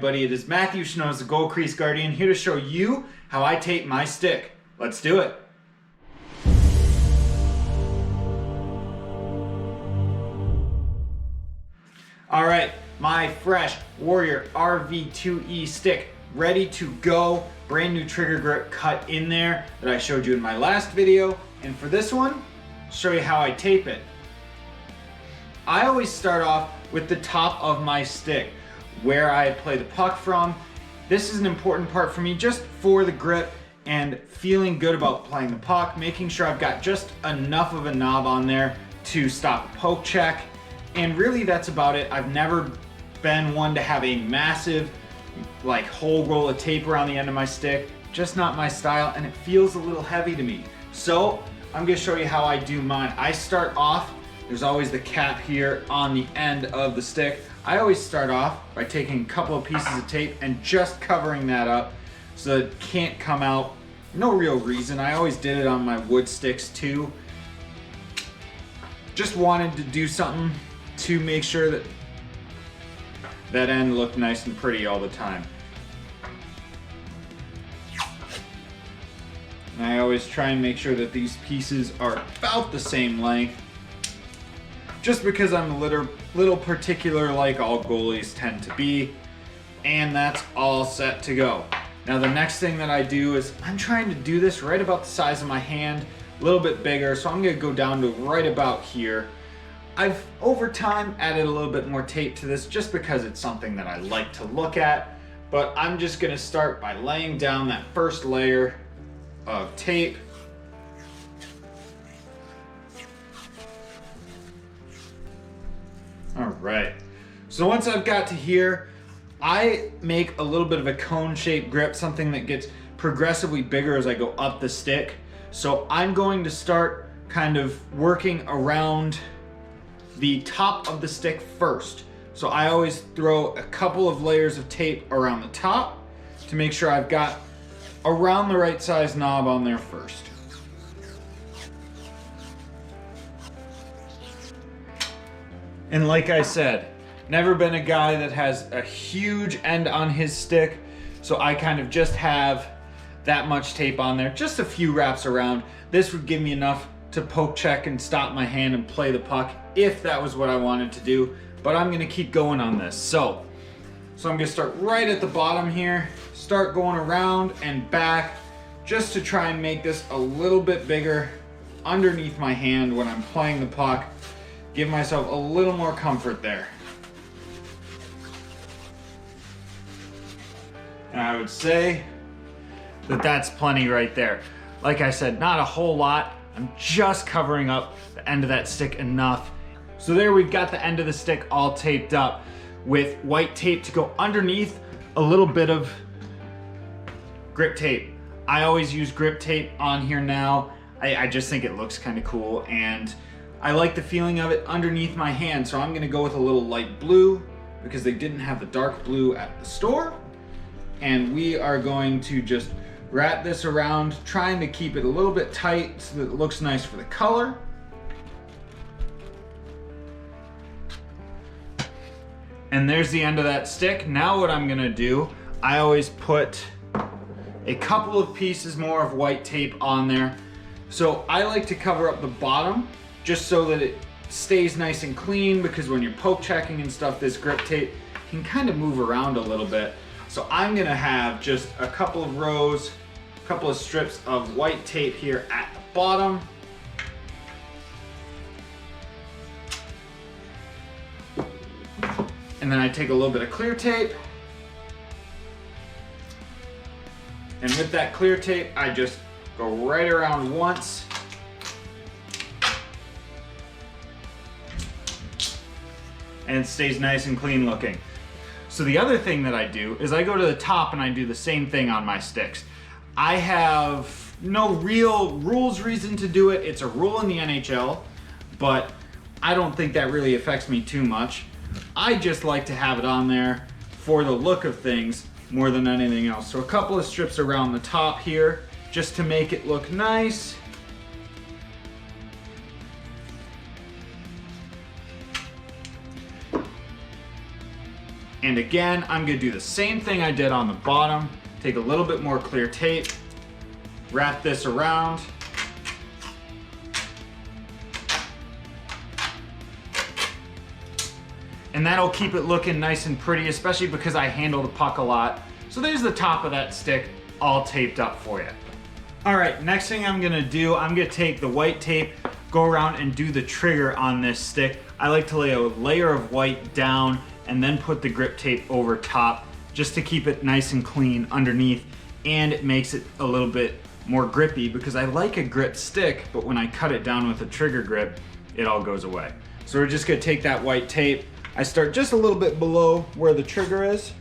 Everybody, it is Matthew Schnoes, the Gold Crease Guardian, here to show you how I tape my stick. Let's do it. Alright, my fresh Warrior RV2E stick, ready to go. Brand new trigger grip cut in there that I showed you in my last video. And for this one, I'll show you how I tape it. I always start off with the top of my stick, where I play the puck from. This is an important part for me just for the grip and feeling good about playing the puck, making sure I've got just enough of a knob on there to stop a poke check. And really that's about it. I've never been one to have a massive like whole roll of tape around the end of my stick. Just not my style, and it feels a little heavy to me. So I'm gonna show you how I do mine. I start off, there's always the cap here on the end of the stick. I always start off by taking a couple of pieces of tape and just covering that up so that it can't come out. No real reason. I always did it on my wood sticks too. Just wanted to do something to make sure that that end looked nice and pretty all the time. And I always try and make sure that these pieces are about the same length, just because I'm a little particular, like all goalies tend to be. And that's all set to go. Now the next thing that I do is I'm trying to do this right about the size of my hand, a little bit bigger, so I'm gonna go down to right about here. I've over time added a little bit more tape to this just because it's something that I like to look at, but I'm just gonna start by laying down that first layer of tape. All right, so once I've got to here, I make a little bit of a cone-shaped grip, something that gets progressively bigger as I go up the stick. So I'm going to start kind of working around the top of the stick first. So I always throw a couple of layers of tape around the top to make sure I've got around the right size knob on there first. And like I said, never been a guy that has a huge end on his stick, so I kind of just have that much tape on there, just a few wraps around. This would give me enough to poke check and stop my hand and play the puck if that was what I wanted to do, but I'm gonna keep going on this. So I'm gonna start right at the bottom here, start going around and back just to try and make this a little bit bigger underneath my hand when I'm playing the puck. Give myself a little more comfort there. And I would say that that's plenty right there. Like I said, not a whole lot. I'm just covering up the end of that stick enough. So there we've got the end of the stick all taped up with white tape to go underneath, a little bit of grip tape. I always use grip tape on here now. I just think it looks kind of cool, and I like the feeling of it underneath my hand, so I'm gonna go with a little light blue because they didn't have the dark blue at the store. And we are going to just wrap this around, trying to keep it a little bit tight so that it looks nice for the color. And there's the end of that stick. Now what I'm gonna do, I always put a couple of pieces more of white tape on there. So I like to cover up the bottom just so that it stays nice and clean, because when you're poke checking and stuff, this grip tape can kind of move around a little bit. So I'm gonna have just a couple of rows, a couple of strips of white tape here at the bottom. And then I take a little bit of clear tape. And with that clear tape, I just go right around once. And it stays nice and clean looking. So the other thing that I do is I go to the top and I do the same thing on my sticks. I have no real reason to do it. It's a rule in the NHL, but I don't think that really affects me too much. I just like to have it on there for the look of things more than anything else. So a couple of strips around the top here just to make it look nice. And again, I'm gonna do the same thing I did on the bottom. Take a little bit more clear tape, wrap this around. And that'll keep it looking nice and pretty, especially because I handle the puck a lot. So there's the top of that stick all taped up for you. All right, next thing I'm gonna do, I'm gonna take the white tape, go around and do the trigger on this stick. I like to lay a layer of white down and then put the grip tape over top just to keep it nice and clean underneath, and it makes it a little bit more grippy because I like a grip stick, but when I cut it down with a trigger grip, it all goes away. So we're just gonna take that white tape. I start just a little bit below where the trigger is,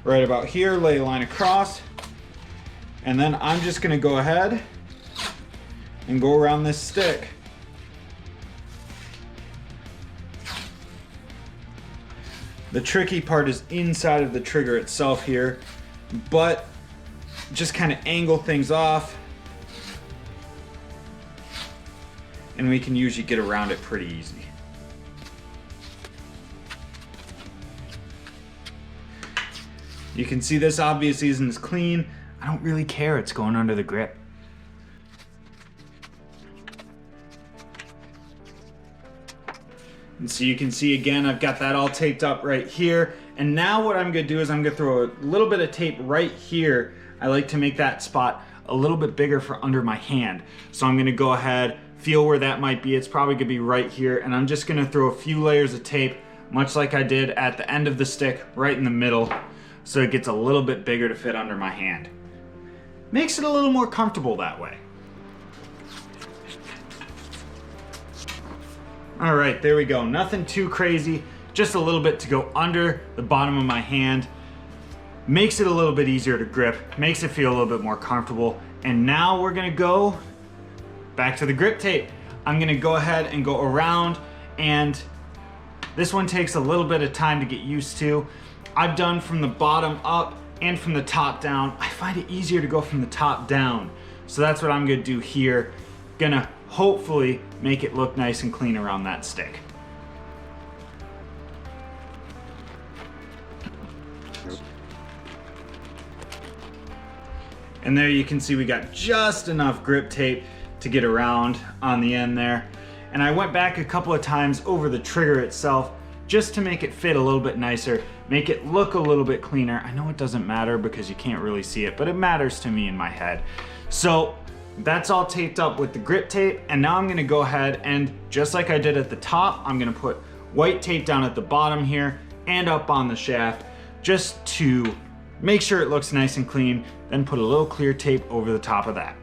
right about here, lay a line across, and then I'm just gonna go ahead and go around this stick. The tricky part is inside of the trigger itself here, but just kind of angle things off and we can usually get around it pretty easy. You can see this obviously isn't as clean. I don't really care, it's going under the grip. And so you can see again, I've got that all taped up right here. And now what I'm gonna do is I'm gonna throw a little bit of tape right here. I like to make that spot a little bit bigger for under my hand. So I'm gonna go ahead, feel where that might be. It's probably gonna be right here. And I'm just gonna throw a few layers of tape, much like I did at the end of the stick, right in the middle, so it gets a little bit bigger to fit under my hand. Makes it a little more comfortable that way. All right, there we go. Nothing too crazy, just a little bit to go under the bottom of my hand. Makes it a little bit easier to grip, makes it feel a little bit more comfortable. And now we're gonna go back to the grip tape. I'm gonna go ahead and go around, and this one takes a little bit of time to get used to. I've done from the bottom up and from the top down. I find it easier to go from the top down. So that's what I'm gonna do here. Gonna hopefully make it look nice and clean around that stick. And there you can see we got just enough grip tape to get around on the end there. And I went back a couple of times over the trigger itself just to make it fit a little bit nicer, make it look a little bit cleaner. I know it doesn't matter because you can't really see it, but it matters to me in my head. So that's all taped up with the grip tape, and now I'm gonna go ahead and, just like I did at the top, I'm gonna put white tape down at the bottom here and up on the shaft just to make sure it looks nice and clean, then put a little clear tape over the top of that.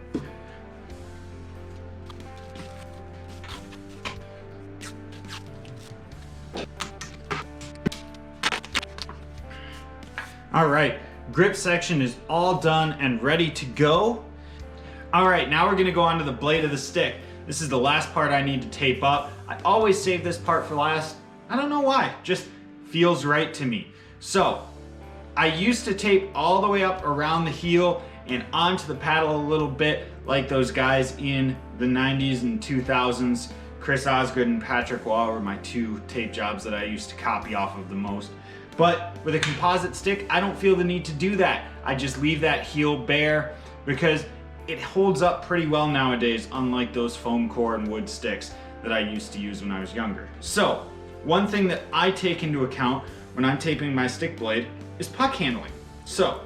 All right, grip section is all done and ready to go. All right, now we're gonna go onto the blade of the stick. This is the last part I need to tape up. I always save this part for last. I don't know why, just feels right to me. So I used to tape all the way up around the heel and onto the paddle a little bit, like those guys in the 90s and 2000s. Chris Osgood and Patrick Waugh were my two tape jobs that I used to copy off of the most. But with a composite stick, I don't feel the need to do that. I just leave that heel bare because it holds up pretty well nowadays, unlike those foam core and wood sticks that I used to use when I was younger. So one thing that I take into account when I'm taping my stick blade is puck handling. So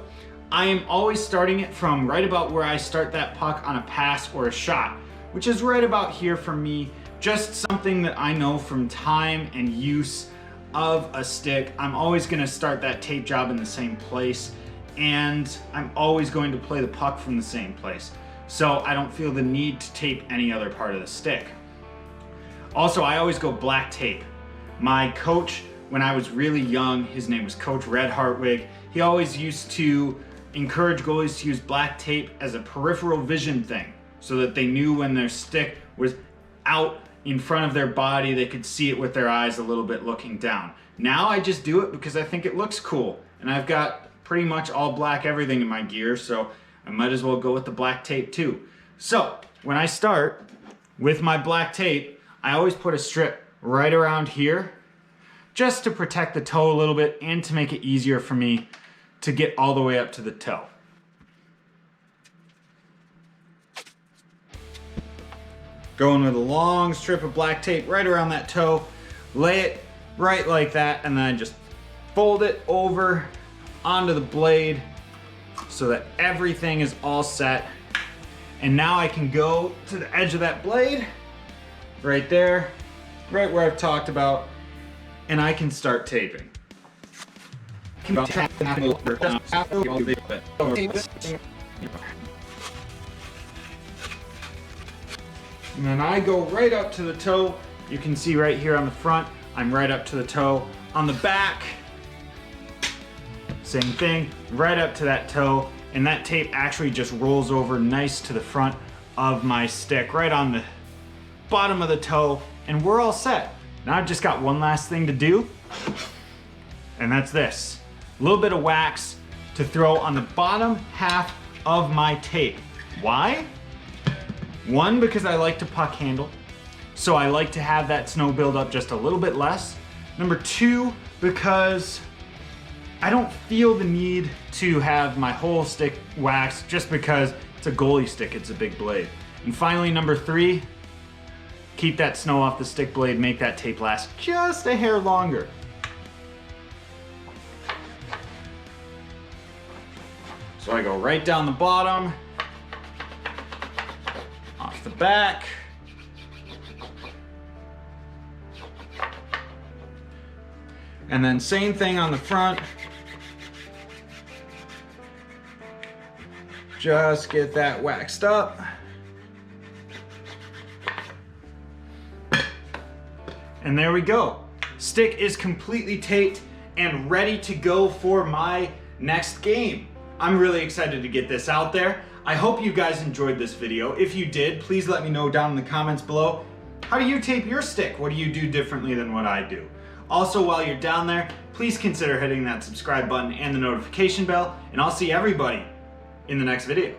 I am always starting it from right about where I start that puck on a pass or a shot, which is right about here for me. Just something that I know from time and use of a stick. I'm always gonna start that tape job in the same place, and I'm always going to play the puck from the same place. So I don't feel the need to tape any other part of the stick. Also, I always go black tape. My coach, when I was really young, his name was Coach Red Hartwig, he always used to encourage goalies to use black tape as a peripheral vision thing, so that they knew when their stick was out in front of their body, they could see it with their eyes a little bit looking down. Now I just do it because I think it looks cool, and I've got pretty much all black everything in my gear, so I might as well go with the black tape too. So when I start with my black tape, I always put a strip right around here just to protect the toe a little bit and to make it easier for me to get all the way up to the toe. Going with a long strip of black tape right around that toe, lay it right like that, and then I just fold it over onto the blade so that everything is all set. And now I can go to the edge of that blade, right there, right where I've talked about, and I can start taping. And then I go right up to the toe. You can see right here on the front, I'm right up to the toe. On the back, same thing, right up to that toe. And that tape actually just rolls over nice to the front of my stick, right on the bottom of the toe, and we're all set. Now I've just got one last thing to do, and that's this. A little bit of wax to throw on the bottom half of my tape. Why? One, because I like to puck handle, so I like to have that snow build up just a little bit less. Number two, because I don't feel the need to have my whole stick waxed just because it's a goalie stick, it's a big blade. And finally, number three, keep that snow off the stick blade, make that tape last just a hair longer. So I go right down the bottom, off the back, and then same thing on the front. Just get that waxed up. And there we go. Stick is completely taped and ready to go for my next game. I'm really excited to get this out there. I hope you guys enjoyed this video. If you did, please let me know down in the comments below. How do you tape your stick? What do you do differently than what I do? Also, while you're down there, please consider hitting that subscribe button and the notification bell, and I'll see everybody in the next video.